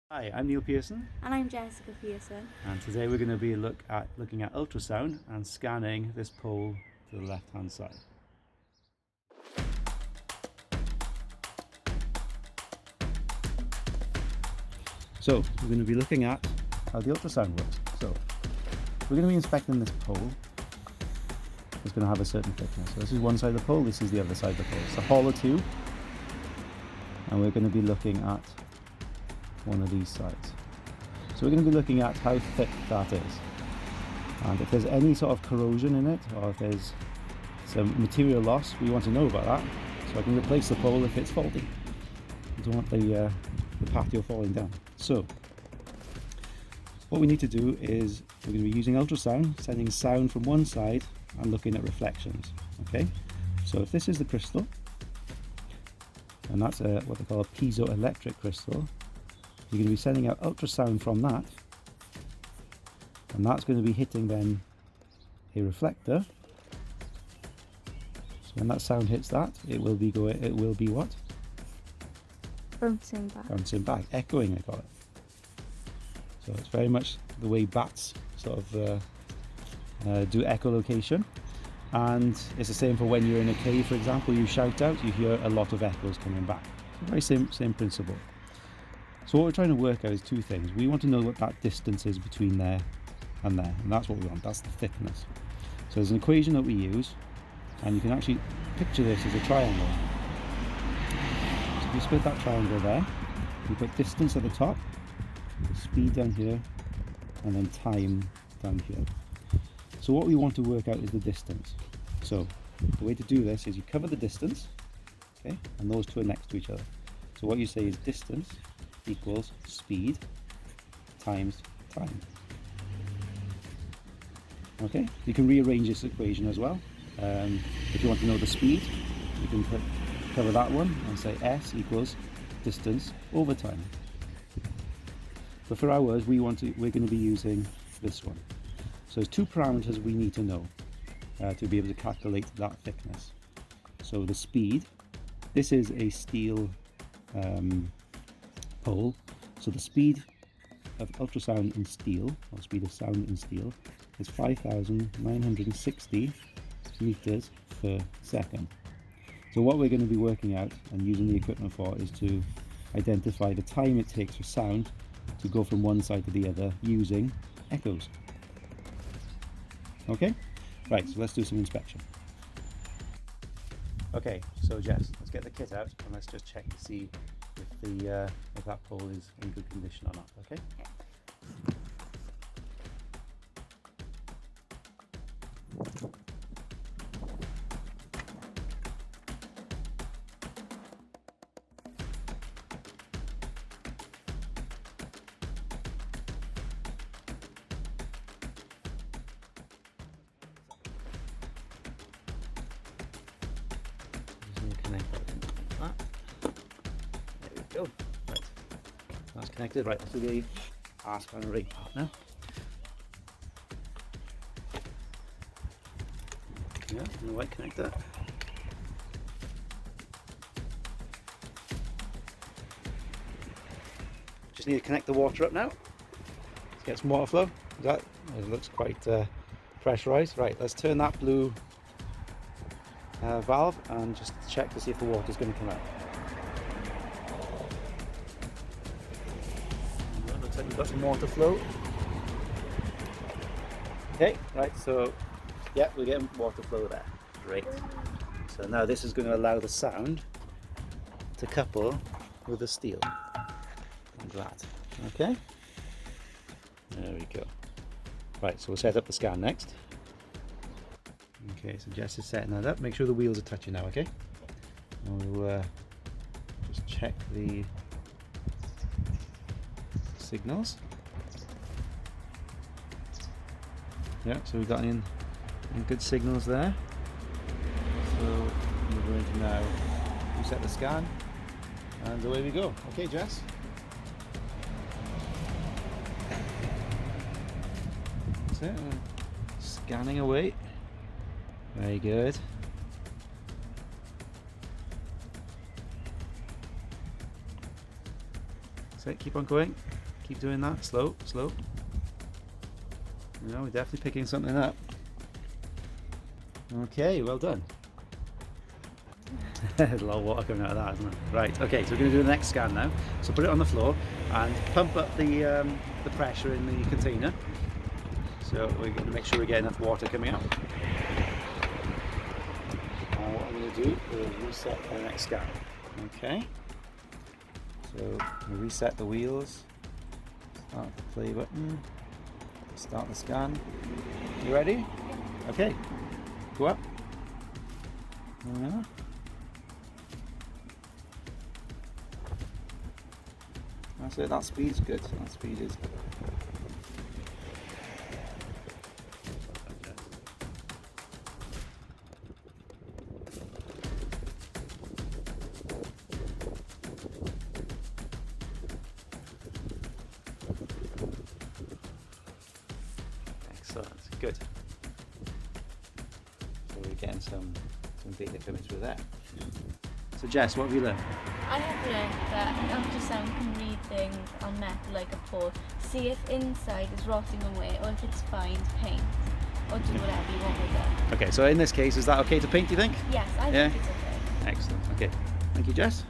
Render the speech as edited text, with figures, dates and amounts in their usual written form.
Hi, I'm Neil Pearson, And I'm Jessica Pearson. and today we're going to be looking at ultrasound and scanning this pole to the left hand side. So we're going to be looking at how the ultrasound works. So we're going to be inspecting this pole. It's going to have a certain thickness. So this is one side of the pole, this is the other side of the pole. It's a hollow tube, and we're going to be looking at one of these sides. So we're going to be looking at how thick that is, and if there's any sort of corrosion in it, or if there's some material loss, we want to know about that, so I can replace the pole if it's faulty. I don't want the patio falling down. So what we need to do is we're going to be using ultrasound, sending sound from one side and looking at reflections. Okay, so if this is the crystal, and that's what they call a piezoelectric crystal, you're going to be sending out ultrasound from that, and that's going to be hitting then a reflector. So when that sound hits that, it will be what? Bouncing back. Bouncing back, echoing, I call it. So it's very much the way bats sort of do echolocation, and it's the same for when you're in a cave, for example. You shout out, you hear a lot of echoes coming back. So very same principle. So what we're trying to work out is two things. We want to know what that distance is between there, and that's what we want. That's the thickness. So there's an equation that we use, and you can actually picture this as a triangle. So if you split that triangle there, you put distance at the top, speed down here, and then time down here. So what we want to work out is the distance. So the way to do this is you cover the distance, okay, and those two are next to each other. So what you say is distance equals speed times time. Okay, you can rearrange this equation as well. If you want to know the speed, you can cover that one and say S equals distance over time. But for ours, we're going to be using this one. So there's two parameters we need to know to be able to calculate that thickness. So the speed, this is a steel pole, so the speed of ultrasound in steel, or speed of sound in steel, is 5,960 meters per second. So what we're going to be working out and using the equipment for is to identify the time it takes for sound to go from one side to the other using echoes. Okay, right, so let's do some inspection. Okay, so Jess, let's get the kit out and let's just check to see if that pole is in good condition or not. Okay. Connect that in like that. There we go. Right, that's connected. Right, let's do the ask and ring part now. Yeah, and the white connector. Just need to connect the water up now. Let's get some water flow. It looks quite pressurized. Right, let's turn that blue valve and just check to see if the water is going to come out. Looks like we've got some water flow. Okay, right, so yeah, we're getting water flow there. Great. So now this is going to allow the sound to couple with the steel. Like that. Okay. There we go. Right, so we'll set up the scan next. Okay, so Jess is setting that up. Make sure the wheels are touching now, okay? And we'll just check the signals. Yeah, so we've got in good signals there. So we're going to now reset the scan, and away we go. Okay, Jess? That's it. Scanning away. Very good. That's it. Keep on going. Keep doing that. Slow, slow. You know, we're definitely picking something up. Okay, well done. There's a lot of water coming out of that, isn't it? Right, okay, so we're going to do the next scan now. So put it on the floor and pump up the pressure in the container. So we're going to make sure we get enough water coming out. Now what I'm going to do is reset the next scan. Okay. So we reset the wheels. Start the play button. Start the scan. You ready? Okay. Go up. Yeah. That's it, that speed's good. That speed is good. Excellent, good. So we're getting some data coming through there. So Jess, what have you learned? I have learned that ultrasound can read things on metal like a pole, see if inside is rotting away or if it's fine to paint, or do whatever you want with it. Okay, so in this case, is that okay to paint, do you think? Yes, I Yeah? think it's okay. Excellent, okay. Thank you, Jess.